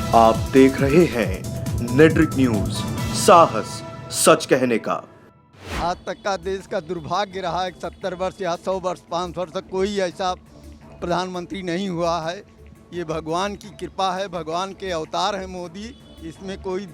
आप देख रहे हैं नेट्रिक न्यूज, साहस सच कहने का। आज तक का देश का दुर्भाग्य रहा है। 70 वर्ष या 100 वर्ष 500 वर्ष तक कोई ऐसा प्रधानमंत्री नहीं हुआ है। ये भगवान की कृपा है, भगवान के अवतार है मोदी, इसमें कोई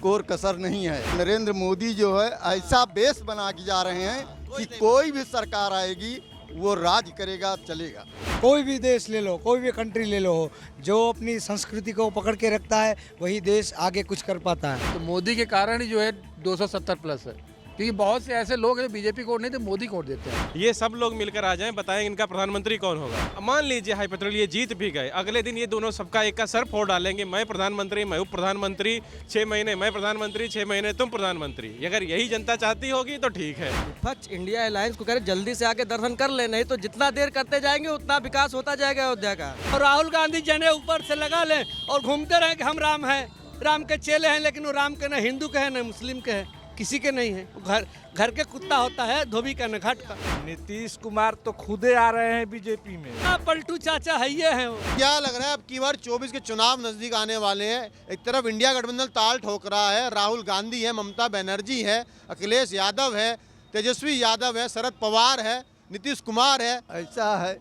कोर कसर नहीं है। नरेंद्र मोदी जो है ऐसा बेस बना के जा रहे हैं कि कोई भी सरकार आएगी वो राज करेगा, चलेगा। कोई भी देश ले लो, कोई भी कंट्री ले लो, जो अपनी संस्कृति को पकड़ के रखता है वही देश आगे कुछ कर पाता है। तो मोदी के कारण ही जो है 270 प्लस है, क्योंकि बहुत से ऐसे लोग हैं बीजेपी को वोट नहीं तो मोदी को वोट देते हैं। ये सब लोग मिलकर आ जाएं, बताएं इनका प्रधानमंत्री कौन होगा। मान लीजिए हाई पेट्रोल ये जीत भी गए, अगले दिन ये दोनों सबका एक का सर फोड़ डालेंगे, मैं प्रधानमंत्री, मैं उप प्रधानमंत्री, 6 महीने मैं प्रधानमंत्री, 6 महीने तुम प्रधानमंत्री। अगर यही जनता चाहती होगी तो ठीक है। विपक्ष इंडिया अलायंस को कह रहे जल्दी से आके दर्शन कर ले, नहीं तो जितना देर करते जाएंगे उतना विकास होता जाएगा अयोध्या का। और राहुल गांधी जने ऊपर से लगा लें और घूमते रहे कि हम राम हैं, राम के चेले हैं, लेकिन वो राम के न हिंदू के हैं न मुस्लिम के हैं, किसी के नहीं है। घर के कुत्ता होता है, धोबी का न घाट का। नीतीश कुमार तो खुदे आ रहे हैं बीजेपी में। पलटू चाचा है ये हैं। क्या लग रहा है अब की बार 24 के चुनाव नजदीक आने वाले हैं। एक तरफ इंडिया गठबंधन ताल ठोक रहा है, राहुल गांधी है, ममता बनर्जी है, अखिलेश यादव है, तेजस्वी यादव है, शरद पवार है, नीतीश कुमार है। ऐसा है,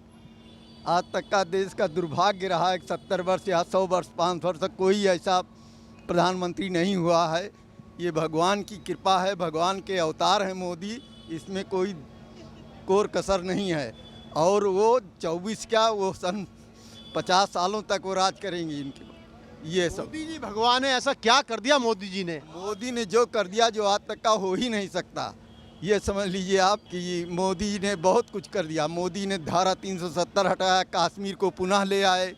आज तक का देश का दुर्भाग्य रहा है। 70 वर्ष या 100 वर्ष 500 वर्ष तक कोई ऐसा प्रधानमंत्री नहीं हुआ है। ये भगवान की कृपा है, भगवान के अवतार हैं मोदी, इसमें कोई कोर कसर नहीं है। और वो 24 क्या, वो सन 50 सालों तक वो राज करेंगे इनके। ये सब मोदी जी भगवान है, ऐसा क्या कर दिया मोदी जी ने? मोदी ने जो कर दिया जो आज तक का हो ही नहीं सकता। ये समझ लीजिए आप कि मोदी ने बहुत कुछ कर दिया। मोदी ने धारा 370 हटाया, कश्मीर को पुनः ले आए,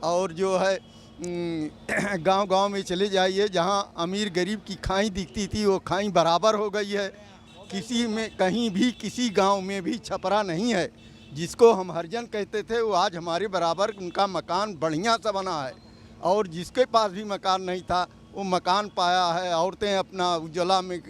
और जो है गांव-गांव में चले जाइए, जहां अमीर गरीब की खाई दिखती थी वो खाई बराबर हो गई है। किसी में कहीं भी किसी गांव में भी छपरा नहीं है। जिसको हम हरिजन कहते थे वो आज हमारे बराबर उनका मकान बढ़िया सा बना है, और जिसके पास भी मकान नहीं था वो मकान पाया है। औरतें अपना उज्ज्वला में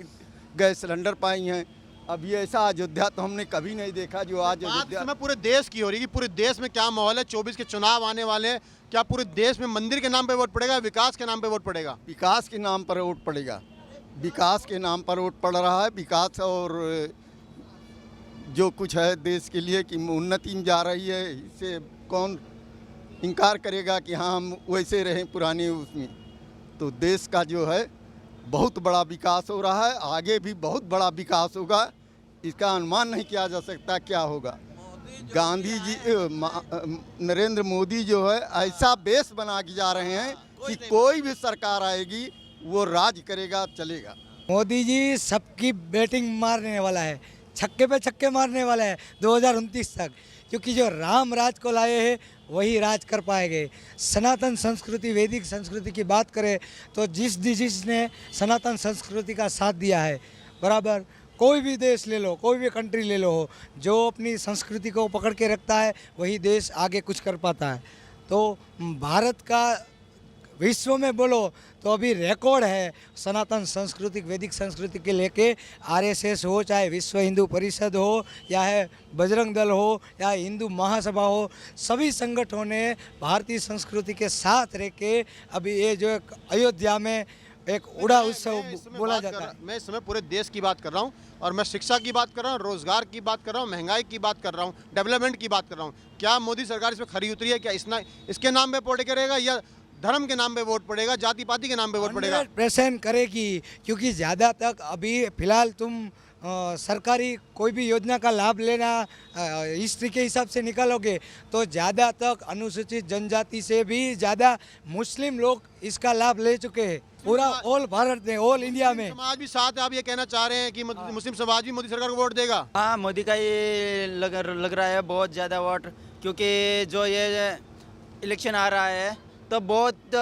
गैस सिलेंडर पाई हैं। अब ये ऐसा अयोध्या तो हमने कभी नहीं देखा जो आज अयोध्या। बात पूरे देश की हो रही है कि पूरे देश में क्या माहौल है। 24 के चुनाव आने वाले हैं, क्या पूरे देश में मंदिर के नाम पे वोट पड़ेगा, विकास के नाम पे वोट पड़ेगा? विकास के नाम पर वोट पड़ेगा, विकास के नाम पर वोट पड़ रहा है। विकास और जो कुछ है देश के लिए कि उन्नति में जा रही है, इससे कौन इनकार करेगा कि हाँ हम वैसे रहें पुराने उसमें। तो देश का जो है बहुत बड़ा विकास हो रहा है, आगे भी बहुत बड़ा विकास होगा। इसका अनुमान नहीं किया जा सकता क्या होगा। गांधी जी नरेंद्र मोदी जो है ऐसा बेस बना के जा रहे हैं कि कोई भी सरकार आएगी वो राज करेगा, चलेगा। मोदी जी सबकी बैटिंग मारने वाला है, छक्के पे छक्के मारने वाला है 2029 तक, क्योंकि जो राम राज को लाए हैं वही राज कर पाएंगे। सनातन संस्कृति, वैदिक संस्कृति की बात करें तो जिसने सनातन संस्कृति का साथ दिया है, बराबर कोई भी देश ले लो, कोई भी कंट्री ले लो, जो अपनी संस्कृति को पकड़ के रखता है वही देश आगे कुछ कर पाता है। तो भारत का विश्व में बोलो तो अभी रिकॉर्ड है सनातन संस्कृति, वैदिक संस्कृति के लेके। आरएसएस हो, चाहे विश्व हिंदू परिषद हो, या है बजरंग दल हो, या हिंदू महासभा हो, सभी संगठनों ने भारतीय संस्कृति के साथ रह के अभी ये जो अयोध्या में एक उड़ा उत्सव बोला जाता है। मैं इस समय पूरे देश की बात कर रहा हूँ, और मैं शिक्षा की बात कर रहा हूँ, रोजगार की बात कर रहा हूँ, महंगाई की बात कर रहा हूँ, डेवलपमेंट की बात कर रहा हूँ। क्या मोदी सरकार इसमें खरी उतरी है? क्या इसके नाम पे वोट करेगा या धर्म के नाम पे वोट पड़ेगा, जाति पाति के नाम पे वोट पड़ेगा? 100% करेगी, क्योंकि ज़्यादा तक अभी फिलहाल तुम सरकारी कोई भी योजना का लाभ लेना हिस्ट्री के हिसाब से निकालोगे तो ज़्यादा तक अनुसूचित जनजाति से भी ज़्यादा मुस्लिम लोग इसका लाभ ले चुके हैं पूरा ऑल भारत में, ऑल इंडिया में। समाज भी साथ है। आप ये कहना चाह रहे हैं कि मुस्लिम समाज भी मोदी सरकार को वोट देगा? हाँ, मोदी का ये लग रहा है बहुत ज़्यादा वोट, क्योंकि जो ये इलेक्शन आ रहा है तो बहुत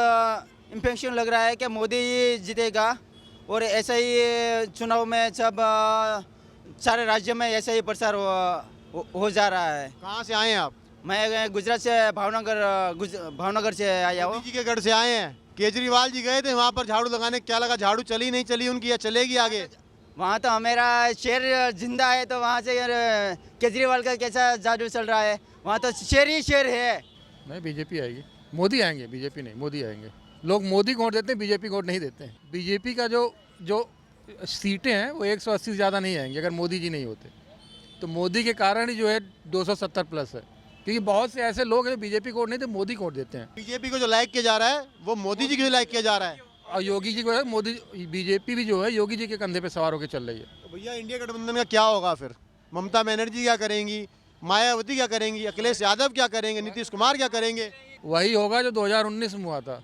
इम्पेक्शन लग रहा है कि मोदी जीतेगा। और ऐसा ही चुनाव में सब सारे राज्य में ऐसा ही प्रसार हो जा रहा है। कहाँ से आए हैं आप? मैं गुजरात से भावनगर से आया हूँ। मोदी जी के गढ़ से आए हैं। केजरीवाल जी गए थे वहाँ पर झाड़ू लगाने, क्या लगा झाड़ू चली नहीं चली उनकी, या चलेगी आगे? वहाँ तो हमारा शेर जिंदा है, तो वहाँ से केजरीवाल का कैसा जादू चल रहा है? वहाँ तो शेर ही शेर है। नहीं, बीजेपी आएगी। मोदी आएंगे, बीजेपी नहीं, मोदी आएंगे। लोग मोदी को वोट देते हैं, बीजेपी को वोट नहीं देते हैं। बीजेपी का जो सीटें हैं वो 180 से ज़्यादा नहीं आएंगी अगर मोदी जी नहीं होते। तो मोदी के कारण ही जो है 270 प्लस है, क्योंकि बहुत से ऐसे लोग हैं बीजेपी को वोट नहीं देते, मोदी को वोट देते हैं। बीजेपी को जो लाइक किया जा रहा है वो मोदी जी को लाइक किया जा रहा है, और योगी जी को है, मोदी बीजेपी भी जो है योगी जी के कंधे पे सवार होकर चल रही है। तो भैया इंडिया गठबंधन का क्या होगा फिर? ममता बनर्जी क्या करेंगी, मायावती क्या करेंगी, अखिलेश यादव क्या करेंगे, नीतीश कुमार क्या करेंगे? वही होगा जो 2019 में हुआ था।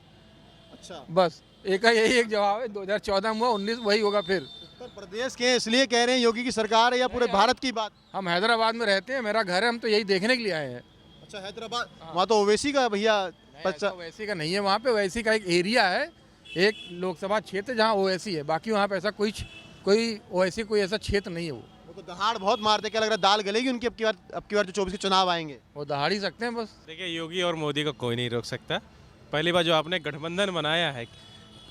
अच्छा, बस एक का यही एक जवाब है, 2014 में हुआ, 19 वही होगा फिर। उत्तर प्रदेश के इसलिए कह रहे हैं योगी की सरकार है या पूरे भारत की बात? हम हैदराबाद में रहते हैं, मेरा घर है, हम तो यही देखने के लिए आए हैं। अच्छा, हैदराबाद वहाँ तो ओवैसी का भैया ओवैसी का नहीं है, वहाँ पे ओवैसी का एक एरिया है, एक लोकसभा क्षेत्र जहाँ ओवैसी है, बाकी वहाँ पे ऐसा कोई ओवैसी कोई ऐसा क्षेत्र नहीं है। वो तो दहाड़ बहुत मारते, क्या लग रहा है दाल गलेगी उनकी अब की बार जो 24 के चुनाव आएंगे? वो दहाड़ ही सकते हैं बस। देखिए, योगी और मोदी को कोई नहीं रोक सकता। पहली बार जो आपने गठबंधन बनाया है,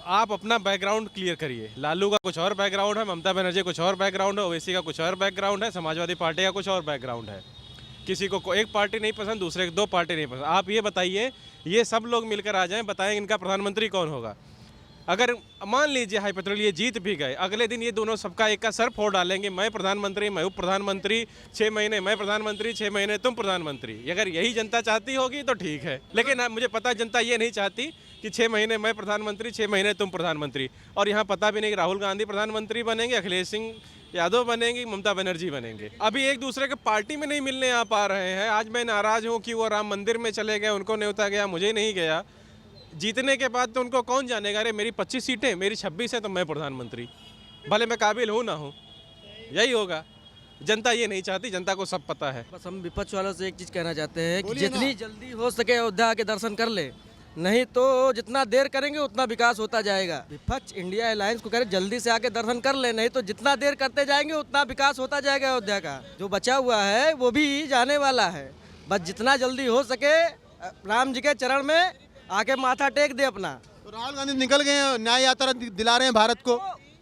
आप अपना बैकग्राउंड क्लियर करिए। लालू का कुछ और बैकग्राउंड है, ममता बनर्जी कुछ और बैकग्राउंड है, ओवैसी का कुछ और बैकग्राउंड है, समाजवादी पार्टी का कुछ और बैकग्राउंड है। किसी को एक पार्टी नहीं पसंद, दूसरे को 2 पार्टी नहीं पसंद। आप ये बताइए, ये सब लोग मिलकर आ जाएं, बताएं इनका प्रधानमंत्री कौन होगा। अगर मान लीजिए हाइपोथेटिकली ये जीत भी गए, अगले दिन ये दोनों सबका एक का सर फोड़ डालेंगे, मैं प्रधानमंत्री, मैं उप प्रधानमंत्री, 6 महीने मैं प्रधानमंत्री, 6 महीने तुम प्रधानमंत्री। अगर यही जनता चाहती होगी तो ठीक है, लेकिन मुझे पता जनता ये नहीं चाहती कि 6 महीने मैं प्रधानमंत्री, 6 महीने तुम प्रधानमंत्री। और यहाँ पता भी नहीं कि राहुल गांधी प्रधानमंत्री बनेंगे, अखिलेश सिंह यादव बनेंगी, ममता बनर्जी बनेंगे। अभी एक दूसरे के पार्टी में नहीं मिलने आ पा रहे हैं। आज मैं नाराज हूँ कि वो राम मंदिर में चले गए, उनको न्योता गया, मुझे नहीं गया। जीतने के बाद तो उनको कौन जानेगा, अरे मेरी 25 सीटें, मेरी 26 है तो मैं प्रधानमंत्री, भले मैं काबिल हूँ ना हूँ। यही होगा, जनता ये नहीं चाहती, जनता को सब पता है। बस हम विपक्ष वालों से एक चीज़ कहना चाहते हैं कि जितनी जल्दी हो सके अयोध्या के दर्शन कर ले, नहीं तो जितना देर करेंगे उतना विकास होता जाएगा। विपक्ष इंडिया अलायंस को कह रहे जल्दी से आके दर्शन कर ले, नहीं तो जितना देर करते जाएंगे उतना विकास होता जाएगा अयोध्या का। जो बचा हुआ है वो भी जाने वाला है, बस जितना जल्दी हो सके राम जी के चरण में आके माथा टेक दे अपना। तो राहुल गांधी निकल गए हैं, न्याय यात्रा दिला रहे हैं भारत को।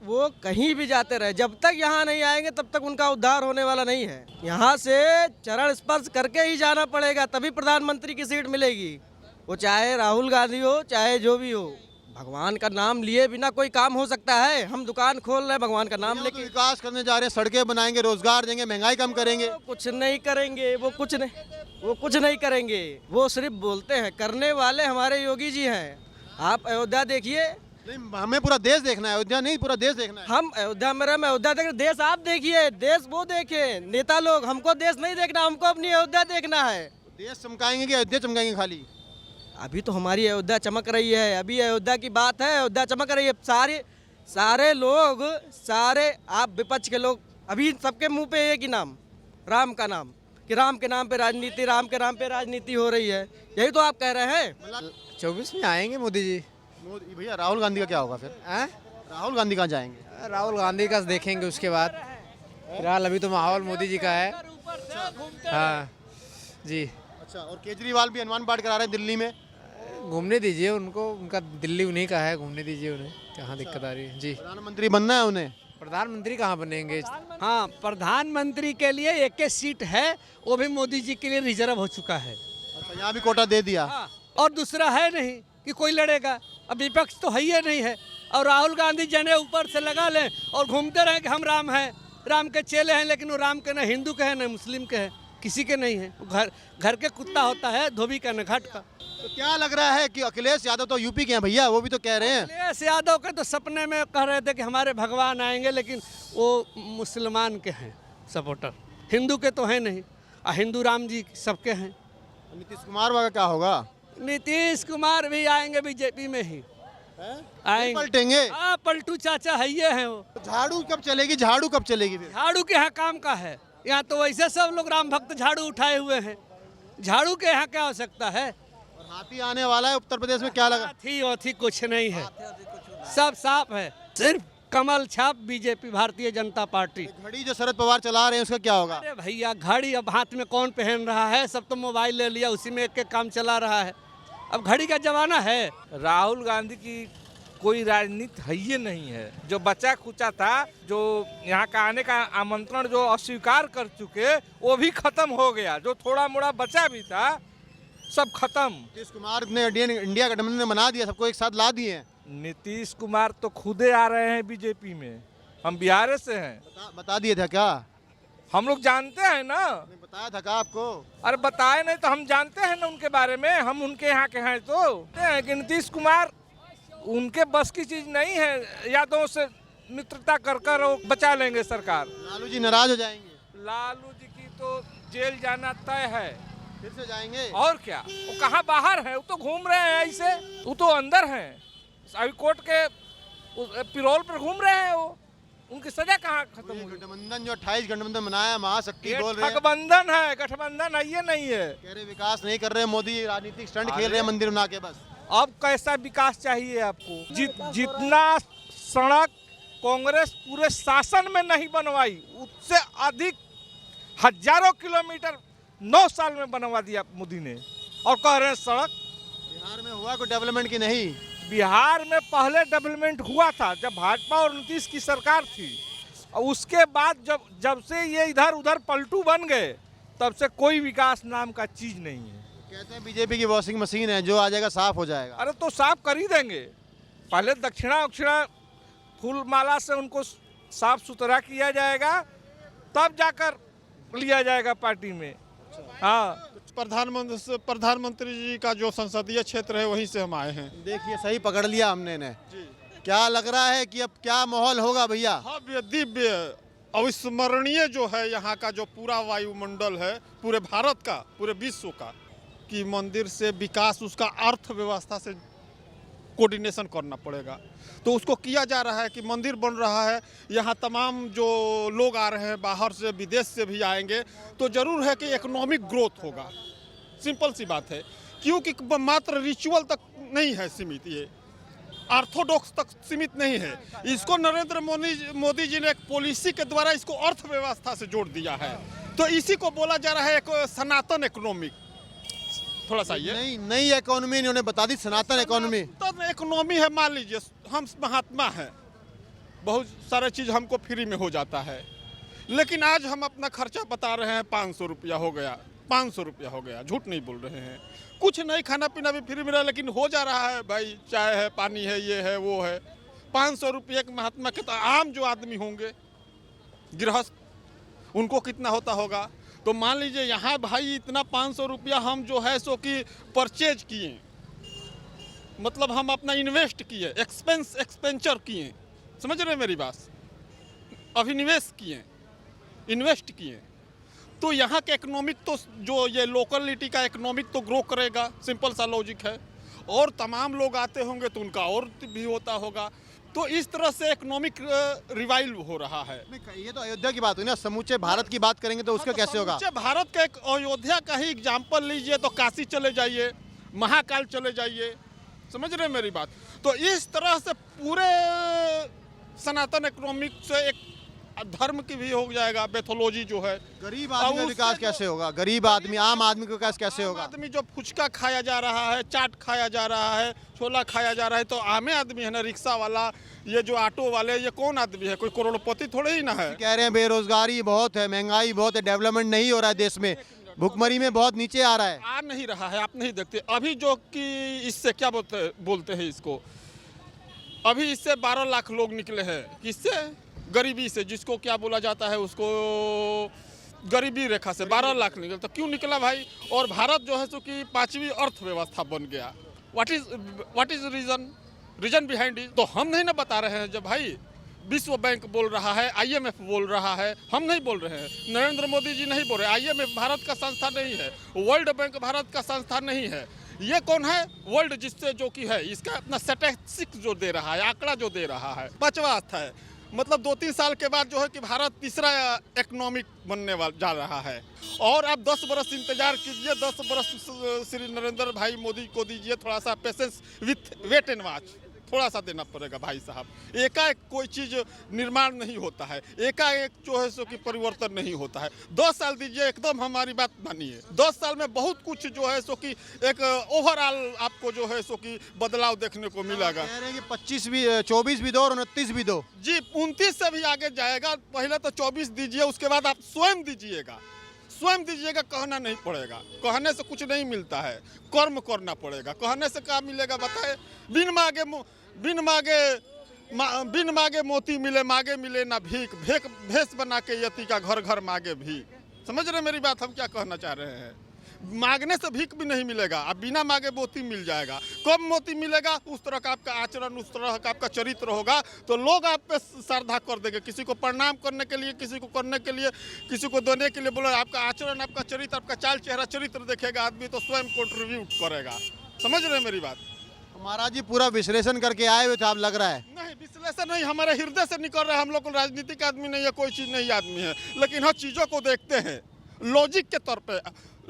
वो कहीं भी जाते रहे, जब तक यहाँ नहीं आएंगे तब तक उनका उद्धार होने वाला नहीं है। यहाँ से चरण स्पर्श करके ही जाना पड़ेगा, तभी प्रधानमंत्री की सीट मिलेगी। वो चाहे राहुल गांधी हो, चाहे जो भी हो। भगवान का नाम लिए बिना कोई काम हो सकता है? हम दुकान खोल रहे हैं भगवान का नाम लेके। विकास करने जा रहे हैं, सड़कें बनाएंगे, रोजगार देंगे, महंगाई कम करेंगे। कुछ नहीं करेंगे, वो कुछ नहीं करेंगे। वो सिर्फ बोलते हैं, करने वाले हमारे योगी जी हैं। आप अयोध्या देखिए। नहीं, हमें पूरा देश देखना है, अयोध्या नहीं पूरा देश देखना है। हम अयोध्या में रहे, अयोध्या देख, देश आप देखिए, देश वो देखे नेता लोग। हमको देश नहीं देखना, हमको अपनी अयोध्या देखना है। देश चमकाएंगे कि अयोध्या चमकाएंगे खाली? अभी तो हमारी अयोध्या चमक रही है, अभी अयोध्या की बात है, अयोध्या चमक रही है। सारे लोग, सारे आप विपक्ष के लोग, अभी सबके मुंह पे एक ही नाम, राम का नाम, कि राम के नाम पे राजनीति, राम के नाम पे राजनीति हो रही है। यही तो आप कह रहे हैं। 24 में आएंगे मोदी जी। मोदी भैया, राहुल गांधी का क्या होगा फिर? राहुल गांधी कहाँ जाएंगे? राहुल गांधी का देखेंगे उसके बाद। फिलहाल अभी तो माहौल मोदी जी का है। हाँ जी। अच्छा, और केजरीवाल भी हनुमान पाठ करा रहे हैं दिल्ली में। घूमने दीजिए उनको, उनका दिल्ली उन्हीं का है, घूमने दीजिए उन्हें, कहाँ दिक्कत आ रही है जी। प्रधानमंत्री बनना है उन्हें। प्रधानमंत्री कहाँ बनेंगे? हाँ, प्रधानमंत्री के लिए एक सीट है, वो भी मोदी जी के लिए रिजर्व हो चुका है। अच्छा, यहाँ भी कोटा दे दिया। हाँ, और दूसरा है नहीं कि कोई लड़ेगा। अब विपक्ष तो है ही नहीं है, और राहुल गांधी जने ऊपर से लगा लें और घूमते रहें कि हम राम हैं, राम के चेले हैं, लेकिन वो राम के न हिंदू के हैं न मुस्लिम के हैं, किसी के नहीं है। घर के कुत्ता होता है, धोबी का न घाट का। तो क्या लग रहा है कि अखिलेश यादव तो यूपी के हैं भैया, वो भी तो कह रहे हैं। अखिलेश यादव के तो सपने में कह रहे थे कि हमारे भगवान आएंगे, लेकिन वो मुसलमान के हैं सपोर्टर, हिंदू के तो हैं नहीं। हिंदू राम जी सबके हैं। नीतीश कुमार का क्या होगा? नीतीश कुमार भी आएंगे बीजेपी में ही आएंगे, पलटेंगे। पलटू चाचा है, ये हैं वो। झाड़ू कब चलेगी? झाड़ू कब चलेगी फिर? झाड़ू के यहाँ काम का है, यहाँ तो वैसे सब लोग राम भक्त झाड़ू उठाए हुए हैं, झाड़ू के यहाँ क्या हो सकता है? और हाथी आने वाला है उत्तर प्रदेश में, क्या लगा? हाथी कुछ नहीं है, सब साफ है, सिर्फ कमल छाप बीजेपी, भारतीय जनता पार्टी। घड़ी जो शरद पवार चला रहे हैं उसका क्या होगा? अरे भैया, घड़ी अब हाथ में कौन पहन रहा है? सब तो मोबाइल ले लिया, उसी में एक काम चला रहा है। अब घड़ी का जमाना है। राहुल गांधी की कोई राजनीति है ही नहीं है। जो बचा खुचा था, जो यहाँ का आने का आमंत्रण जो अस्वीकार कर चुके, वो भी खत्म हो गया। जो थोड़ा मोड़ा बचा भी था सब खत्म। नीतीश कुमार ने इंडिया गठबंधन ने बना दिया, सबको एक साथ ला दिए हैं। नीतीश कुमार तो खुदे आ रहे हैं बीजेपी में, हम बिहार से हैं। बता दिए था क्या? हम लोग जानते हैं ना। बताया था क्या आपको? अरे बताए नहीं तो हम जानते हैं ना उनके बारे में, हम उनके यहाँ के हैं तो कि नीतीश कुमार उनके बस की चीज नहीं है, यादों से मित्रता कर वो बचा लेंगे सरकार। लालू जी नाराज हो जाएंगे? लालू जी की तो जेल जाना तय है। फिर से जाएंगे? और क्या, वो कहाँ बाहर है, वो तो घूम रहे हैं ऐसे, वो तो अंदर हैं, हाई कोर्ट के पिरोल पर घूम रहे हैं। वो उनकी सजा कहाँ खत्म हुई? गठबंधन जो 28 गठबंधन बनाया, महाशक्ति बोल रहे हैं। गठबंधन है, गठबंधन है, ये नहीं है। कह रहे विकास नहीं कर रहे मोदी, राजनीतिक स्टंट खेल रहे हैं मंदिर बना के बस। अब कैसा विकास चाहिए आपको? जितना सड़क कांग्रेस पूरे शासन में नहीं बनवाई, उससे अधिक हजारों किलोमीटर 9 साल में बनवा दिया मोदी ने, और कह रहे हैं सड़क। बिहार में हुआ कोई डेवलपमेंट की नहीं? बिहार में पहले डेवलपमेंट हुआ था जब भाजपा और नीतीश की सरकार थी, और उसके बाद जब से ये इधर उधर पलटू बन गए, तब से कोई विकास नाम का चीज नहीं है। कहते हैं बीजेपी की वॉशिंग मशीन है, जो आ जाएगा साफ हो जाएगा। अरे तो साफ कर ही देंगे, पहले दक्षिणा फूल माला से उनको साफ सुथरा किया जाएगा, तब जाकर लिया जाएगा पार्टी में। हाँ, प्रधानमंत्री जी का जो संसदीय क्षेत्र है वहीं से हम आए हैं। देखिए सही पकड़ लिया हमने ने। क्या लग रहा है कि अब क्या माहौल होगा भैया? भव्य दिव्य अविस्मरणीय जो है यहाँ का जो पूरा वायुमंडल है, पूरे भारत का, पूरे विश्व का, कि मंदिर से विकास, उसका अर्थव्यवस्था से कोऑर्डिनेशन करना पड़ेगा। तो उसको किया जा रहा है कि मंदिर बन रहा है, यहाँ तमाम जो लोग आ रहे हैं बाहर से, विदेश से भी आएंगे, तो ज़रूर है कि इकोनॉमिक ग्रोथ होगा। सिंपल सी बात है, क्योंकि मात्र रिचुअल तक नहीं है सीमित, ये ऑर्थोडॉक्स तक सीमित नहीं है। इसको नरेंद्र मोदी जी ने एक पॉलिसी के द्वारा इसको अर्थव्यवस्था से जोड़ दिया है। तो इसी को बोला जा रहा है एक सनातन इकोनॉमिक। थोड़ा सा ये नई इकोनॉमी इन्होंने बता दी, सनातन इकोनॉमी। तब इकोनॉमी है, मान लीजिए हम महात्मा हैं, बहुत सारे चीज़ हमको फ्री में हो जाता है, लेकिन आज हम अपना खर्चा बता रहे हैं 500 रुपया हो गया, 500 रुपया हो गया, झूठ नहीं बोल रहे हैं। कुछ नहीं, खाना पीना भी फ्री में रहा, लेकिन हो जा रहा है भाई, चाय है, पानी है, ये है, वो है। 500 रुपये एक महात्मा के, तो आम जो आदमी होंगे गृहस्थ, उनको कितना होता होगा? तो मान लीजिए यहाँ भाई इतना 500 रुपया हम जो है सो कि परचेज किए, मतलब हम अपना इन्वेस्ट किए, एक्सपेंचर किए, समझ रहे हैं मेरी बात? अभिनिवेश किए, इन्वेस्ट किए, तो यहाँ के इकोनॉमिक तो जो ये लोकलिटी का इकोनॉमिक तो ग्रो करेगा, सिंपल सा लॉजिक है। और तमाम लोग आते होंगे तो उनका और भी होता होगा। तो इस तरह से इकोनॉमिक रिवाइव हो रहा है। ये तो अयोध्या की बात हुई ना, समूचे भारत की बात करेंगे तो उसका कैसे होगा? समूचे भारत का एक अयोध्या का ही एग्जाम्पल लीजिए तो काशी चले जाइए, महाकाल चले जाइए, समझ रहे हैं मेरी बात? तो इस तरह से पूरे सनातन इकोनॉमिक से एक धर्म की भी हो जाएगा, पैथोलॉजी जो है। गरीब आदमी का विकास कैसे होगा? गरीब आदमी, आम आदमी का विकास कैसे होगा? आदमी जो फुचका खाया जा रहा है, चाट खाया जा रहा है, छोला खाया जा रहा है, तो आम आदमी है ना, रिक्शा वाला, ये जो ऑटो वाले, ये कौन आदमी है? कोई करोड़पति थोड़े ही ना है। कह रहे हैं बेरोजगारी बहुत है, महंगाई बहुत है, डेवलपमेंट नहीं हो रहा है देश में, भुखमरी में बहुत नीचे आ रहा है। आ नहीं रहा है, आप नहीं देखते अभी जो कि इससे क्या बोलते हैं इसको, अभी इससे 12 लाख लोग निकले हैं। किससे? गरीबी से, जिसको क्या बोला जाता है, उसको गरीबी रेखा से 12 लाख निकले। तो क्यों निकला भाई? और भारत जो है सो कि 5वीं अर्थव्यवस्था बन गया। What is reason behind it? तो हम नहीं ना बता रहे हैं, जब भाई विश्व बैंक बोल रहा है, IMF बोल रहा है, हम नहीं बोल रहे हैं, नरेंद्र मोदी जी नहीं बोल रहे। IMF भारत का संस्था नहीं है, वर्ल्ड बैंक भारत का संस्था नहीं है। ये कौन है? वर्ल्ड जिससे जो कि है, इसका अपना स्टैटिस्टिक्स जो दे रहा है, आंकड़ा जो दे रहा है, 5वां स्थान है। मतलब 2-3 साल के बाद जो है कि भारत तीसरा इकोनॉमिक बनने वाला जा रहा है। और आप 10 बरस इंतजार कीजिए, 10 बरस श्री नरेंद्र भाई मोदी को दीजिए, थोड़ा सा patience with wait and watch थोड़ा सा देना पड़ेगा भाई साहब। एकाएक कोई चीज़ निर्माण नहीं होता है, एकाएक जो है सो कि परिवर्तन नहीं होता है। 10 साल दीजिए, एकदम हमारी बात मानिए। 10 साल में बहुत कुछ जो है सो कि एक ओवरऑल आपको जो है सो कि बदलाव देखने को मिलेगा। कह रहे हैं कि 24 भी दो और 29 भी दो। जी, 29 से भी आगे जाएगा। पहले तो 24 दीजिए, उसके बाद आप स्वयं दीजिएगा। स्वयं दीजिएगा, कहना नहीं पड़ेगा। कहने से कुछ नहीं मिलता है, कर्म करना पड़ेगा। कहने से क्या मिलेगा बताए? बिन मांगे मोती मिले, मांगे मिले ना भीख, भेष बना के यति का घर घर मांगे भी। समझ रहे मेरी बात? हम क्या कहना चाह रहे हैं? मांगने से भीख भी नहीं मिलेगा, अब बिना मांगे मोती मिल जाएगा। कब मोती मिलेगा? उस तरह का आपका आचरण, उस तरह का आपका चरित्र होगा तो लोग आप पे श्रद्धा कर देंगे। किसी को प्रणाम करने के लिए, किसी को करने के लिए, किसी को देने के लिए बोलो, आपका आचरण, आपका चरित्र, आपका चाल चेहरा चरित्र देखेगा आदमी तो स्वयं कंट्रीब्यूट करेगा। समझ रहे मेरी बात? महाराज जी पूरा विश्लेषण करके आए हुए थे, आप लग रहा है। नहीं, विश्लेषण नहीं, हमारे हृदय से निकल रहा है। हम लोग को राजनीतिक आदमी नहीं है, कोई चीज़ नहीं आदमी है, लेकिन हर चीज़ों को देखते हैं लॉजिक के तौर पे,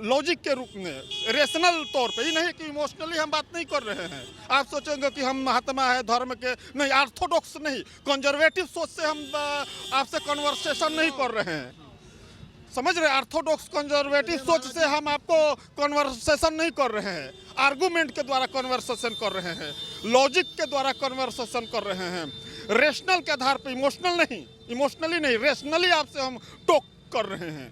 लॉजिक के रूप में, रेशनल तौर पे। ये नहीं कि इमोशनली हम बात नहीं कर रहे हैं। आप सोचेंगे कि हम महात्मा है धर्म के, नहीं, ऑर्थोडॉक्स नहीं, कंजर्वेटिव सोच से हम आपसे कन्वर्सेशन नहीं कर रहे हैं। समझ रहे? ऑर्थोडॉक्स कंजर्वेटिव सोच से हम आपको कन्वर्सेशन नहीं कर रहे हैं, आर्गूमेंट के द्वारा कन्वर्सेशन कर रहे हैं, लॉजिक के द्वारा कन्वर्सेशन कर रहे हैं, रेशनल के आधार पर, इमोशनली नहीं, रेशनली आपसे हम टॉक कर रहे हैं।